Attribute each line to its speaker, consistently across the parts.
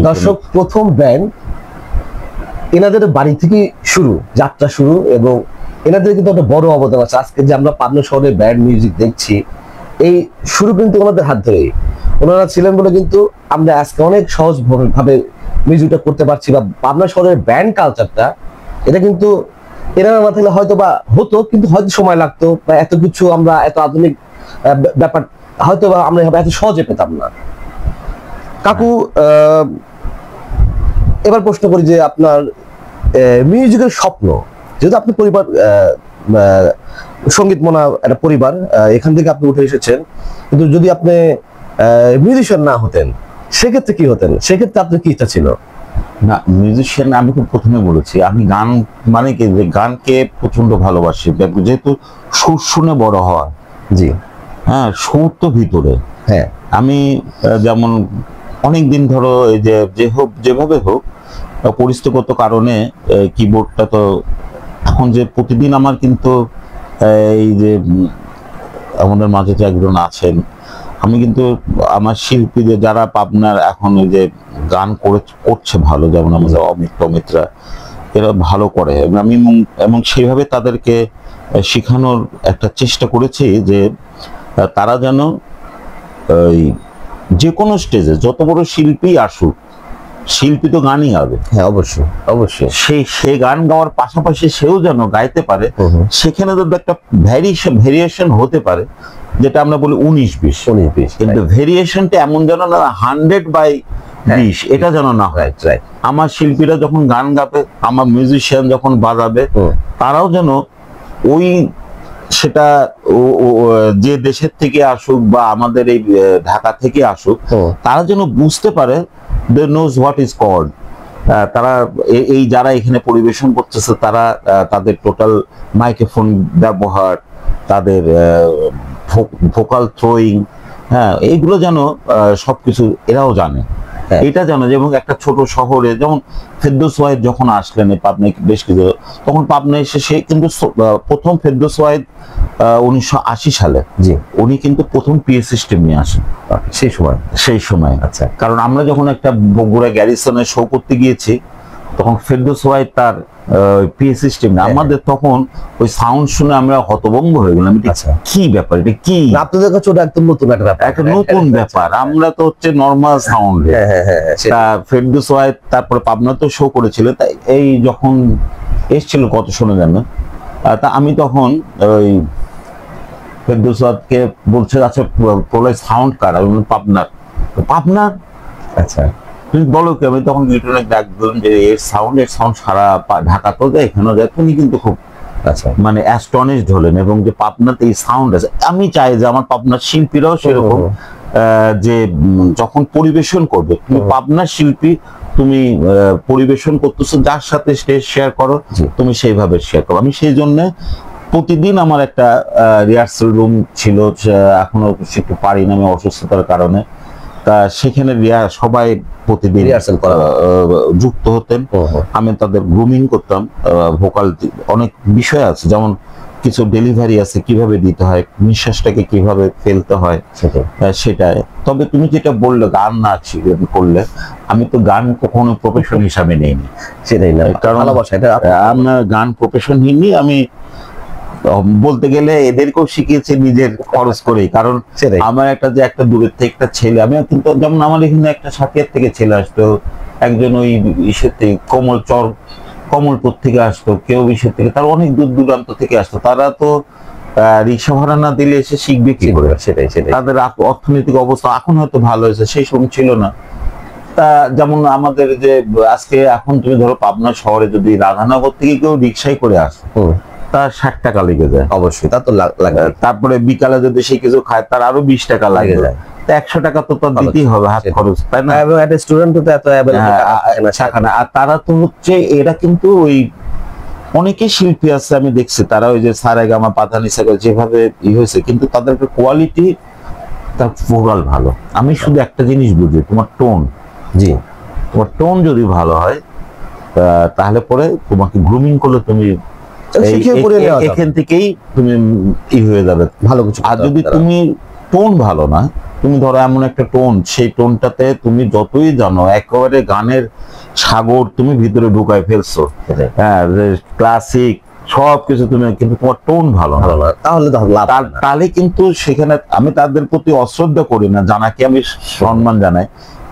Speaker 1: দর্শক, প্রথম ব্যান্ড এনাদের বাড়ি থেকে যাত্রা শুরু, এবং এনাদের কিন্তু একটা বড় অবদান আছে। আজকে যে আমরা পাবনা শহরে ব্যান্ড মিউজিক দেখছি, এই শুরু কিন্তু ওনাদের হাত ধরেই। ওনারা ছিলেন বলে কিন্তু আমরা আজকে অনেক সহজ ভাবে মিউজিকটা করতে পারছি, বা পাবনা শহরের ব্যান্ড কালচারটা, এটা কিন্তু এনারা না থাকলে হয়তো বা হতো, কিন্তু হয়তো সময় লাগতো, বা এত কিছু আমরা এত আধুনিক ব্যাপার হয়তো বা আমরা এত সহজে পেতাম না। কাকু, এবার প্রশ্ন করি যে আপনার মিউজিকের স্বপ্ন, যেহেতু আপনি পরিবার সঙ্গীত মনা একটা পরিবার, এখান থেকে আপনি উঠে এসেছেন, কিন্তু যদি আপনি মিউজিশিয়ান না হতেন সেক্ষেত্রে কি হতেন? সেক্ষেত্রে আপনার কি ইচ্ছা ছিল?
Speaker 2: না, মিউজিশিয়ান আমি খুব প্রথমে বলেছি, আমি গান মানে কি, যে গানকে প্রচন্ড ভালোবাসি, যেহেতু সুর শুনে বড় হওয়া।
Speaker 1: জি
Speaker 2: হ্যাঁ, সুর তো ভিতরে।
Speaker 1: হ্যাঁ,
Speaker 2: আমি যেমন অনেক দিন ধরো এই যে হোক যেভাবে হোক পরিস্থিতিগত কারণে কিবোর্ডটা তো এখন যে প্রতিদিন আমার কিন্তু এই যে আমাদের মাঝে যে একজন আছেন, আমি কিন্তু আমার শিল্পীদের যারা পাবনার এখন ওই যে গান করছে ভালো, যেমন আমাদের অমিত্রা, এরা ভালো করে, আমি এবং সেইভাবে তাদেরকে শেখানোর একটা চেষ্টা করেছি যে তারা যেন ওই যে কোনো স্টেজে যত বড় শিল্পী আসুক, শিল্পী তো গানই গাবে।
Speaker 1: হ্যাঁ, অবশ্যই অবশ্যই।
Speaker 2: সে গান গাওয়ার পাশাপাশি সেও যেন গাইতে পারে, সেখানে তো একটা ভেরিয়েশন হতে পারে, যেটা আমরা বলি 19-20, কিন্তু ভেরিয়েশনটা এমন যেন না 100/20, এটা যেন না হয়। আমার শিল্পীরা যখন গান গাবে, আমার মিউজিশিয়ান যখন বাজাবে, তারাও যেন ওই সেটা যে দেশের থেকে আসুক বা আমাদের এই ঢাকা থেকে আসুক, তারা যেন বুঝতে পারে they knows what is called। তারা এই যারা এখানে পরিবেশন করতেছে, তারা তাদের টোটাল মাইক্রোফোন ব্যবহার, তাদের ভোকাল থ্রোয়িং, হ্যাঁ, এইগুলো যেন সবকিছু এরাও জানে। এটা জানো, যেমন একটা ছোট শহরে যেমন ফেরদৌস ওয়াহিদ যখন আসলেন পাবনায় বেশ কিছু, তখন পাবনায় এসে সে কিন্তু প্রথম ফেরদৌস ওয়াহিদ 1980 সালে, জি, উনি কিন্তু প্রথম পিএ সিস্টেম নিয়ে আসেন সেই সময়। আচ্ছা, কারণ আমরা যখন একটা বগুড়া গ্যারিসনে শো করতে গিয়েছি, তখন ফেরদৌস ওয়াহিদ তার পিএ সিস্টেম, আমাদের তখন ওই সাউন্ড শুনে আমরা হতভম্ব হয়ে গেলাম। কি ব্যাপার, এটা কি?
Speaker 1: আপনাদের কাছে ওটা একদম নতুন একটা ব্যাপার,
Speaker 2: একটা নতুন ব্যাপার। আমরা তো হচ্ছে নর্মাল সাউন্ড। ফেরদৌস ওয়াহিদ তারপরে পাবনাতেও শো করেছিল, তাই এই যখন এসেছিল কত শোনা জানো, তা আমি তখন ওই ফেরদৌস ওয়াহিদকে বলছে, আচ্ছা প্রলয় সাউন্ড কার? পাবনার। আচ্ছা, তুমি বলো কি? আমি তখন লিটনের ডাক দিলাম যে এর সাউন্ড সারা ঢাকাতেও যায়, এখানেও যায়। তুমি কিন্তু খুব মানে অ্যাস্টনিশড হলেন, এবং যে পাবনাতে এই সাউন্ড আছে। আমি চাই যে আমার পাবনার শিল্পীরাও সেরকম, যে যখন পরিবেশন করবে, তুমি পাবনার শিল্পী, তুমি পরিবেশন করতেছো, যার সাথে স্টেজ শেয়ার করো, তুমি সেইভাবে শেয়ার করো। আমি সেই জন্য প্রতিদিন আমার একটা রিহার্সাল রুম ছিল, এখনো একটু পারি না আমি অসুস্থতার কারণে, তা সেখানে সবাই প্রতিদিন রিহার্সাল করা যুক্ত হতেন। আমি তাদের গ্রুমিং করতাম। ভোকাল অনেক বিষয় আছে, যেমন কিছু ডেলিভারি আছে, কিভাবে দিতে হয়, নিঃশ্বাসটাকে কিভাবে ফেলতে হয়, সেটাই। তবে তুমি যেটা বললে গান না করলে, আমি তো গান কখনো প্রফেশন হিসাবে নেইনি, সেটাই না, কারণ আমরা গান প্রফেশন নিইনি। আমি বলতে গেলে এদেরকেও শিখিয়েছি নিজের খরচ করেই, কারণ আমার একটা দূরের থেকে একটা ছেলে, আমি কিন্তু যেমন আমার এখানে একটা সাথিয়ার থেকে ছেলে আসতো, একজন ওই ইসের থেকে কমলপুর থেকে আসতো, কেউ ইসের থেকে, তার অনেক দূর দূরান্ত থেকে আসতো। তারা তো রিক্সা ভাড়া না দিলে এসে শিখবে কি করে? সেটাই তাদের অর্থনৈতিক অবস্থা এখন হয়তো ভালো হয়েছে, সেই সময় ছিল না। তা যেমন আমাদের যে আজকে এখন তুমি ধরো পাবনা শহরে যদি রাধানগর থেকে কেউ রিক্সায় করে আসে, তার 60 টাকা লেগে যায়, অবশ্যই তা তো লাগে। তারপরে বিকালে যদি সে কিছু খায়, তার আরো 20 টাকা লাগে যায়। 100 টাকা তো দিতেই হবে হাত খরচ, তাই না? এবং একটা স্টুডেন্ট তো এত আর তারা তো হচ্ছে, এরা কিন্তু ওই অনেকে শিল্পী আছে আমি দেখছি, তারা ওই যে সারেগামা পাধানিসা যেভাবে হয়েছে, কিন্তু তাদের কোয়ালিটি, তার ভোকাল ভালো। আমি শুধু একটা জিনিস বুঝি, তোমার টোন। জি, তোমার টোন যদি ভালো হয়, তাহলে পরে তোমাকে গ্রুমিং করলে তুমি এখান থেকেই তুমি হয়ে যাবে ভালো কিছু। আর যদি তুমি টোন ভালো না, তুমি ধরো এমন একটা টোন, সেই টোনটাতে তুমি যতই জানো একেবারে গানের সাগর তুমি ভিতরে ঢুকায় ফেলছো, হ্যাঁ ক্লাসিক সবকিছু তুমি, কিন্তু তোমার টোন ভালো না,
Speaker 1: তাহলে তো লাভ না।
Speaker 2: তাহলে কিন্তু সেখানে আমি তাদের প্রতি অশ্রদ্ধা করি না, জানাকে আমি সম্মান জানাই,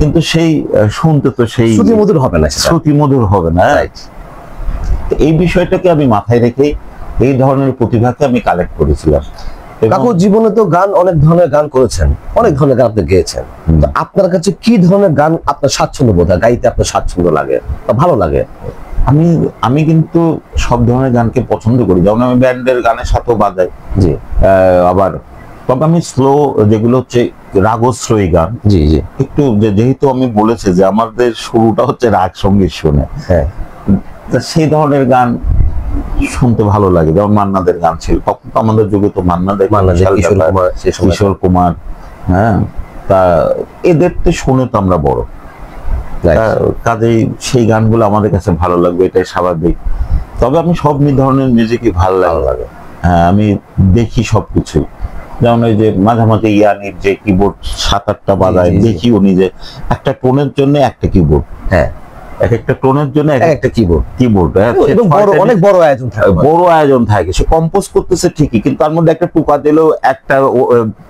Speaker 2: কিন্তু সেই শুনতে তো সেই
Speaker 1: শ্রুতিমধুর হবে না,
Speaker 2: শ্রুতিমধুর হবে না। এই বিষয়টাকে আমি মাথায় রেখে এই ধরনের প্রতিভাকে আমি কালেক্ট করেছিলাম।
Speaker 1: কাকু জীবনে তো গান অনেক ধরনের গান করেছেন, অনেক ধরনের গান আপনি গেয়েছেন, তো আপনার কাছে কি ধরনের গান আপনার স্বাচ্ছন্দ্য বোধ হয়, গাইতে আপনার স্বাচ্ছন্দ্য লাগে বা ভালো লাগে?
Speaker 2: আমি কিন্তু সব ধরনের গানকে পছন্দ করি, যেমন আমি ব্যান্ডের গানের সাথেও বাজাই,
Speaker 1: জি,
Speaker 2: আবার তবে আমি স্লো যেগুলো হচ্ছে রাগশ্রয়ী গান,
Speaker 1: জি জি,
Speaker 2: একটু যেহেতু আমি বলেছি যে আমাদের শুরুটা হচ্ছে রাগ সঙ্গীত শুনে,
Speaker 1: হ্যাঁ,
Speaker 2: সেই ধরনের গান শুনতে ভালো লাগে। যেমন মান্নাদের গান ছিল, তখন তো আমাদের যুগে তো মান্নাদের, কিশোর কুমার, হ্যাঁ, তা এদের তো শুনে তো আমরা বড়, কাজেই সেই গানগুলো আমাদের কাছে ভালো লাগবে, এটাই স্বাভাবিক। তবে আমি সব ধরনের মিউজিকই ভালো লাগে, হ্যাঁ, আমি দেখি সবকিছু। যেমন ওই যে মাঝে মাঝে ইয়ানির যে কিবোর্ড 7-8টা বাজায়, দেখি উনি যে একটা টোনের জন্য একটা কিবোর্ড, হ্যাঁ, এক একটা টোনের জন্য একটা কিবোর্ড,
Speaker 1: অনেক বড় আয়োজন থাকে,
Speaker 2: সে কম্পোজ করতেছে ঠিকই, কিন্তু তার মধ্যে একটা টুকা দিলেও একটা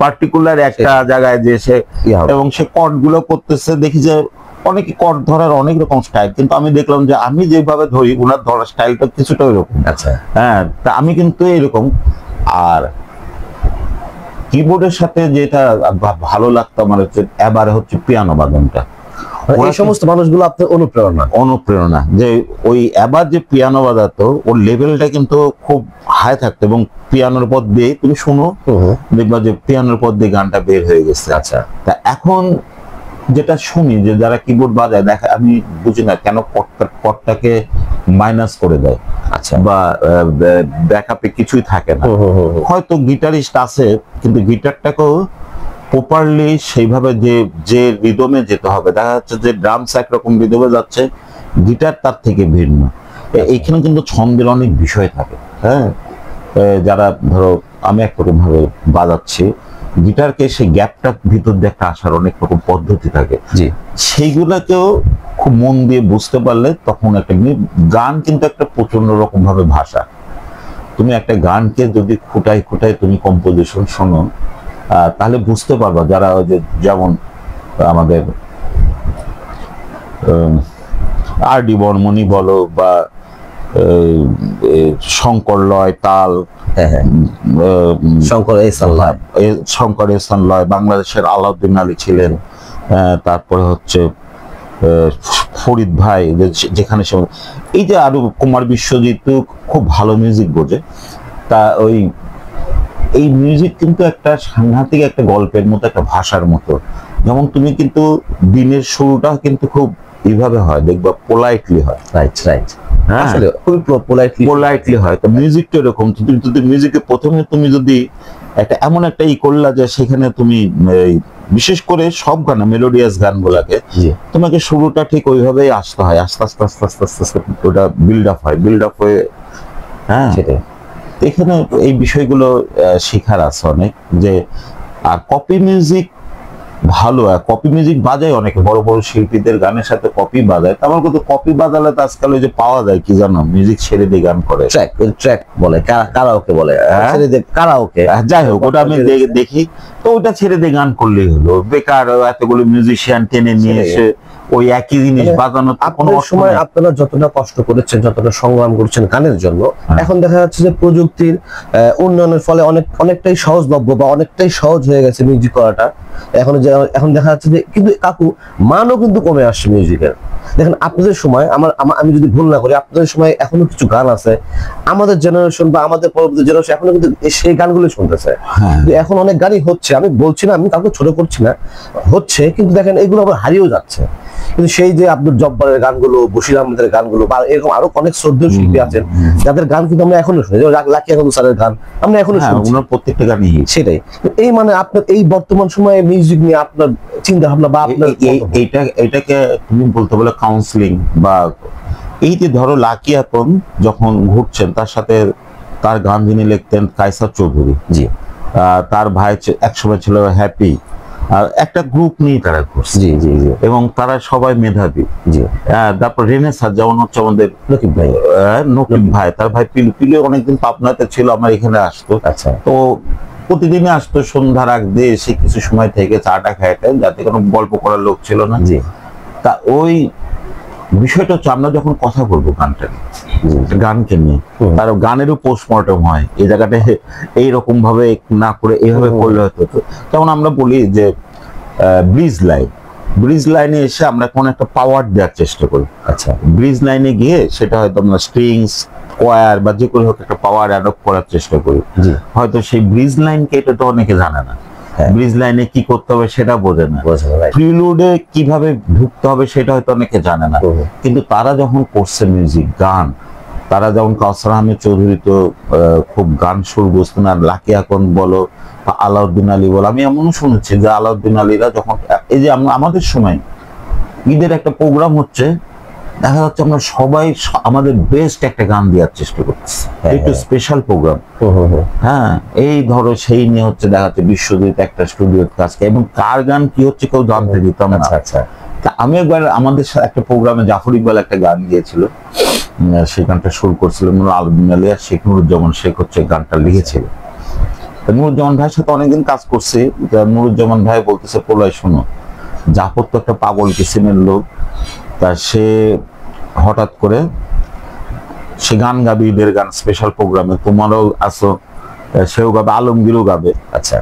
Speaker 2: পার্টিকুলার একটা জায়গায় যে সে, এবং সে কর্ড গুলো করতেছে, দেখি যে অনেকে কর্ড ধরার অনেক রকম স্টাইল, কিন্তু আমি দেখলাম যে আমি যেভাবে ধরি ওনার ধরার স্টাইলটা কিছুটা ওইরকম।
Speaker 1: আচ্ছা,
Speaker 2: হ্যাঁ, তা আমি কিন্তু এরকম। আর কিবোর্ডের সাথে যেটা ভালো লাগতো আমার হচ্ছে এবারে হচ্ছে পিয়ানো বাদনটা।
Speaker 1: এই সমস্ত মানুষগুলো আপনার অনুপ্রেরণা,
Speaker 2: যে ওই এবার যে পিয়ানো বাজাতো ওর লেভেলটা কিন্তু খুব হাই থাকতো, এবং পিয়ানোর পদ দিয়ে তুমি শুনো দেখবা যে পিয়ানোর পদ দিয়ে গানটা বের হয়ে গেছে।
Speaker 1: আচ্ছা,
Speaker 2: তা এখন যেটা শুনি যে যারা কিবোর্ড বাজায়, দেখা আমি বুঝি না কেন কর্ডটাকে মাইনাস করে দেয়,
Speaker 1: আচ্ছা,
Speaker 2: বা ব্যাকআপে কিছুই থাকে না। হয়তো গিটারিস্ট আছে, কিন্তু গিটারটাকেও প্রপারলি সেইভাবে যে রিদমে যেতে হবে, দেখা যাচ্ছে যে ড্রামস একরকম রিদমে যাচ্ছে, গিটার তার থেকে ভিন্ন। এইখানে কিন্তু ছন্দের অনেক বিষয় থাকে, হ্যাঁ, যারা ধরো আমি একরকম ভাবে বাজাচ্ছি গিটারকে, সেই গ্যাপটা ভিতর দিয়ে একটা আসার অনেক রকম পদ্ধতি থাকে, সেইগুলাকেও খুব মন দিয়ে বুঝতে পারলে তখন একটা গান কিন্তু একটা প্রচন্ড রকম ভাবে ভাষা। তুমি একটা গানকে যদি খুঁটাই তুমি কম্পোজিশন শোনো, তাহলে বুঝতে পারবা, যারা ওই যে যেমন আমাদের আর.ডি. বর্মনই বলো, বা শঙ্কর লয় তাল, শঙ্কর এহসান লয়, বাংলাদেশের আলাউদ্দিন আলী ছিলেন, তারপরে হচ্ছে ফরিদ ভাই, যেখানে এই যে আরো কুমার বিশ্বজিৎ খুব ভালো মিউজিক বোঝে। তা এই মিউজিক কিন্তু একটা সাংঘাতিক একটা গল্পের মতো, একটা ভাষার মতো। যেমন তুমি কিন্তু দিনের শুরুটা কিন্তু খুব এইভাবে হয়, দেখবা পোলাইটলি হয়, আসলে খুবই পোলাইটলি হয়। তো মিউজিকটা এরকম, তুমি যদি মিউজিকে প্রথমে তুমি যদি একটা এমন একটা করলা যে সেখানে তুমি বিশেষ করে সব গান মেলোডিয়াস গানগুলাকে তোমাকে শুরুটা ঠিক ওইভাবেই আসতে হয়, আস্তে আস্তে আস্তে আস্তে আস্তে আস্তে ওটা বিল্ড আপ হয়ে, হ্যাঁ, এখানে এই বিষয়গুলো শেখার আছে অনেক। যে আর কপি মিউজিক ভালো, কপি মিউজিক বাজায় অনেকে, বড় বড় শিল্পীদের গানের সাথে কপি বাজায়। আমার কিন্তু কপি বাজালে তো আজকাল ওই যে পাওয়া যায় কি জানো, মিউজিক ছেড়ে দিয়ে গান করে,
Speaker 1: ট্র্যাক বলে, কারাওকে বলে, কারাওকে,
Speaker 2: যাই হোক, ওটা আমি দেখি। তো ওটা ছেড়ে দিয়ে গান করলেই হলো, বেকার এতগুলো মিউজিশিয়ান টেনে নিয়ে এসে ওই একই জিনিস বাজানো।
Speaker 1: আপনার সময় আপনারা যতটা কষ্ট করেছেন, যতটা সংগ্রাম করছেন গানের জন্য, এখন দেখা যাচ্ছে যে প্রযুক্তির উন্নয়নের ফলে অনেকটাই সহজলভ্য বা অনেকটাই সহজ হয়ে গেছে মিউজিক করাটা। এখন দেখা যাচ্ছে যে, কিন্তু কাকু মানও কিন্তু কমে আসছে মিউজিকের। দেখেন আপনাদের সময়, আমি যদি ভুল না করি, আপনাদের সময় এখনো কিছু গান আছে, আমাদের জেনারেশন বা আমাদের পরবর্তী জেনারেশন এখনো কিন্তু সেই গানগুলো শুনতেছে। এখন অনেক গানই হচ্ছে, আমি বলছি না, আমি কাউকে ছোট করছি না, হচ্ছে, কিন্তু দেখেন এগুলো আবার হারিয়েও যাচ্ছে। কিন্তু সেই যে আব্দুল জব্বারের গানগুলো, বশির আহমেদের গানগুলো, বা এরকম আরো অনেক শ্রদ্ধেয় শিল্পী আছেন যাদের গান কিন্তু আমরা এখনো শুনি, লাকি আহমেদ স্যারের গান আমরা এখনো শুনি,
Speaker 2: প্রত্যেকটা গানই সেটাই।
Speaker 1: এই মানে আপনার এই বর্তমান সময়ে মিউজিক নিয়ে আপনার চিন্তা ভাবনা বা আপনার
Speaker 2: এটাকে তুমি বলতে বলে কাউন্সিলিং, বা এই যে ধরো লাকি আহমেদ যখন ঘুরছেন, তার সাথে তার গান যিনি লিখতেন কায়সার চৌধুরী,
Speaker 1: জি,
Speaker 2: তার ভাই একসময় ছিল হ্যাপি, আর একটা গ্রুপ নিয়ে তারা করছে।
Speaker 1: জি জি জি।
Speaker 2: এবং তারা সবাই মেধাবী।
Speaker 1: জি।
Speaker 2: তারপর রেনেসার যেমন হচ্ছে আমাদের
Speaker 1: নকিব ভাই,
Speaker 2: নকিব ভাই, তার ভাই পিলু, পিলু অনেকদিন পাবনাতে ছিল, আমার এখানে আসতো।
Speaker 1: আচ্ছা।
Speaker 2: তো প্রতিদিনই আসতো সন্ধ্যার আগ দিয়ে এসে কিছু সময় থেকে চাটা খাইতেন, যাতে কোনো গল্প করার লোক ছিল না।
Speaker 1: জি।
Speaker 2: তা ওই বিষয়টা হচ্ছে আমরা যখন কথা বলবো গানটা গানকে নিয়ে, তার গানেরও পোস্টমর্টম হয়, এই জায়গাটা এইরকম ভাবে না করে এইভাবে করলে হতো। যেমন আমরা বলি যে ব্রিজ লাইনে এসে আমরা কোন একটা পাওয়ার দেওয়ার চেষ্টা করি।
Speaker 1: আচ্ছা।
Speaker 2: ব্রিজ লাইনে গিয়ে সেটা হয়তো আমরা স্ট্রিংস, কোয়ার বা যে কোনো হোক একটা পাওয়ার অ্যাডপ্ট করার চেষ্টা করি। হয়তো সেই ব্রিজ লাইনকে এটা তো অনেকে জানে না, ব্রিজ লাইনে কি করতে হবে সেটা বোঝে না, প্রিলুডে কিভাবে ঢুকতে হবে সেটা হয়তো অনেকে জানে না। কিন্তু তারা যখন করছে মিউজিক গান, তারা যেমন কাউসার আহমেদ চৌধুরী তো খুব গান সুর বুঝতেন, আর লাকি আকন বলো, আলাউদ্দিন আলী বলো, আমি এমন শুনেছি যে আলাউদ্দিন আলীরা যখন এই যে আমাদের সময় ঈদের একটা প্রোগ্রাম হচ্ছে, দেখা যাচ্ছে আমরা সবাই আমাদের বেস্ট একটা গান দেওয়ার চেষ্টা করছি, একটু স্পেশাল প্রোগ্রাম। হ্যাঁ, এই ধরো সেই নিয়ে হচ্ছে দেখা যাচ্ছে বিশ্বজিৎ একটা স্টুডিওর কাজ, এবং কার গান কি হচ্ছে কেউ জানতে দিতাম না।
Speaker 1: আচ্ছা।
Speaker 2: তা আমি একবার আমাদের একটা প্রোগ্রামে জাফর ইকবাল একটা গান গিয়েছিল, সেই গানটা সুর করছিল আলাউদ্দিন আলী, আর শেখ নুরুজ্জামান শেখ হচ্ছে গানটা লিখেছিল। নুরুজ্জামান ভাইয়ের সাথে অনেকদিন কাজ করছে। নুরুজ্জামান ভাই বলতেছে, প্রলয় শোনো, জাফর তো একটা পাগল কিসিমের লোক, তা সে হঠাৎ করে সে গান গাবে, ঈদের গান স্পেশাল প্রোগ্রামে, তোমারও আসো, সেও গাবে, আলমগীরও গাবে।
Speaker 1: আচ্ছা।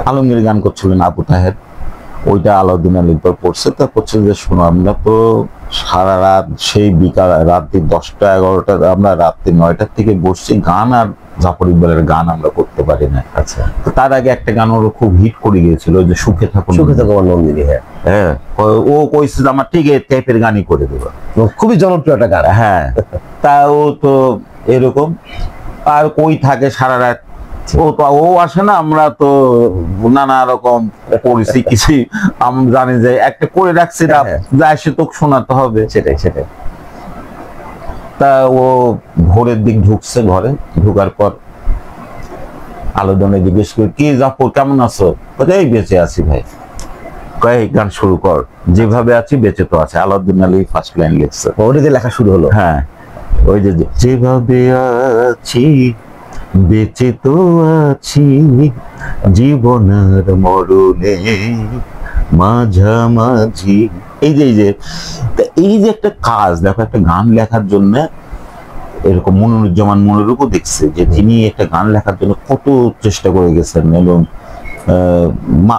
Speaker 2: আলমগীর গান করছিলেন আবু তাহের, ওইটা আলাউদ্দিন আলীর পর পড়ছে। তা করছে যে শোনো, আমরা তো সারা রাত সেই বিকাল রাত্রি 10টা 11টা, আমরা রাত্রি 9টার থেকে বসছি গান, আর জাফর ইকবালের গান আমরা করতে পারি না।
Speaker 1: আচ্ছা।
Speaker 2: তার আগে একটা গান ওর খুব হিট করে গিয়েছিল, যে সুখে থাকুন
Speaker 1: নন্দিনী।
Speaker 2: হ্যাঁ, ও কইছে যে আমার ঠিক এই টাইপের গানই করে দেবো,
Speaker 1: খুবই জনপ্রিয় একটা গান।
Speaker 2: হ্যাঁ। তা ও তো এরকম, আর কই থাকে সারা রাত, ও আসে না, আমরা তো নানা রকম করেছি কিছু, আমি জানি যে একটা করে রাখছি, যা সে তোকে শোনাতে হবে।
Speaker 1: সেটাই।
Speaker 2: তা ও ভোরের দিক ঢুকছে ঘরে, ঢুকার পর আলোদনে জিজ্ঞেস করি, কি জাফর কেমন আছো? এই বেঁচে আছি ভাই। কয় গান শুরু কর, যেভাবে আছি বেঁচে তো আছে। আলাউদ্দিন আলী ফার্স্ট লাইন লিখছে,
Speaker 1: ওটা দিয়ে লেখা শুরু হলো।
Speaker 2: হ্যাঁ, ওই যে যেভাবে আছি বেঁচে তো আছি, জীবনের মরণে মাঝামাঝি। এই যে একটা কাজ দেখো, একটা গান লেখার জন্য এরকম মনিরুজ্জামান মনিরুপও দেখছে যে তিনি একটা গান লেখার জন্য কত চেষ্টা করে গেছেন। এবং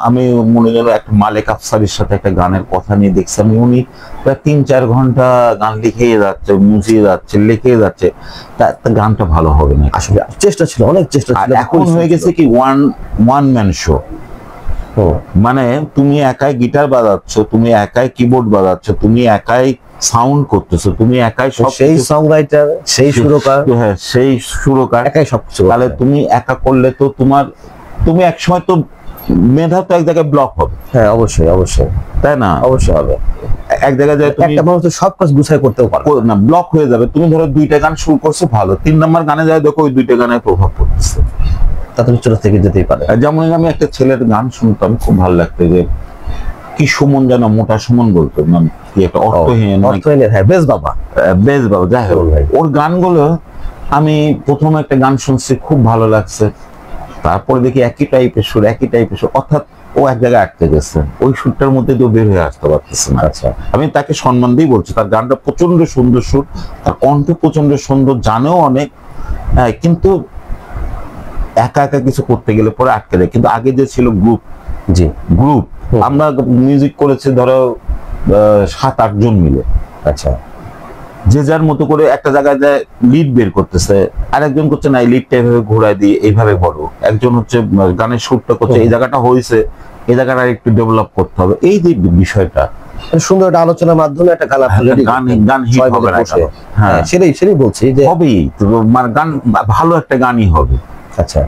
Speaker 2: আমি মনে গেল একটা মালেক আফসারির সাথে একটা গানের কথা নিয়ে দেখছি আমি, উনি প্রায় 3-4 ঘন্টা গান লিখেই যাচ্ছে, মুছিয়ে যাচ্ছে, লিখে যাচ্ছে, তা গানটা ভালো হবে না।
Speaker 1: আসলে চেষ্টা ছিল, অনেক চেষ্টা ছিল।
Speaker 2: এখন হয়ে গেছে কি ওয়ান ম্যান শো, মানে তুমি একাই গিটার বাজাচ্ছ, তুমি একাই কিবোর্ড বাজাচ্ছ, তুমি একাই সাউন্ড করতেছো, তুমি একাই সব,
Speaker 1: সেই সং রাইটার, সেই সুরকার,
Speaker 2: হ্যাঁ সেই সুরকার,
Speaker 1: একাই সবকিছু।
Speaker 2: তাহলে তুমি একা করলে তো তুমি একসময় তো মেধা তো এক জায়গায় ব্লক হবে।
Speaker 1: হ্যাঁ, অবশ্যই,
Speaker 2: তাই না?
Speaker 1: অবশ্যই হবে।
Speaker 2: এক জায়গায় যায়,
Speaker 1: একটা মানুষ তো সব কাজ গুছাই করতেও পারে
Speaker 2: না, ব্লক হয়ে যাবে। তুমি ধরো 2টা গান শুরু করছো ভালো, 3 নম্বর গানে যায় দেখো ওই 2টা গানের প্রভাব পড়তেছে,
Speaker 1: তাতে চলে থেকে যেতেই পারে।
Speaker 2: যেমন আমি একটা ছেলের গান শুনতাম, খুব ভালো লাগতো, যে কি সুমন যেন, মোটা সুমন বলতো, কি একটা অর্থহীন,
Speaker 1: হ্যাঁ, বেশ বাবা
Speaker 2: যাই হোক, ওর গানগুলো আমি প্রথম একটা গান শুনছি, খুব ভালো লাগছে, তারপরে দেখি একই টাইপের সুর, অর্থাৎ ও এক জায়গায় আটকে গেছে, ওই সুরটার মধ্যে তো বের হয়ে আসতে পারতেছে না।
Speaker 1: আচ্ছা,
Speaker 2: আমি তাকে সম্মান দিয়ে বলছি, তার গানটা প্রচন্ড সুন্দর সুর, তার কণ্ঠ প্রচন্ড সুন্দর, জানেও অনেক, কিন্তু একা কিছু করতে গেলে পরে আটকে যায়। কিন্তু আগে যে ছিল গ্রুপ, আমরা মিউজিক করেছি ধরো 7-8 জন মিলে।
Speaker 1: আচ্ছা,
Speaker 2: যে যার মতো করে একটা জায়গায় যায় লিড বের করতেছে, আর একজন করছে না, এই লিডটা এইভাবে ঘোরায় দিয়ে এইভাবে বড়, একজন হচ্ছে গানের সুরটা করছে, এই জায়গাটা হয়েছে, এই জায়গাটা একটু ডেভেলপ করতে হবে। এই যে বিষয়টা
Speaker 1: সুন্দর একটা আলোচনার মাধ্যমে একটা
Speaker 2: গান হিট হবে না।
Speaker 1: হ্যাঁ, সেটাই বলছি যে
Speaker 2: হবেই, মানে গান ভালো একটা গানই হবে।
Speaker 1: আচ্ছা,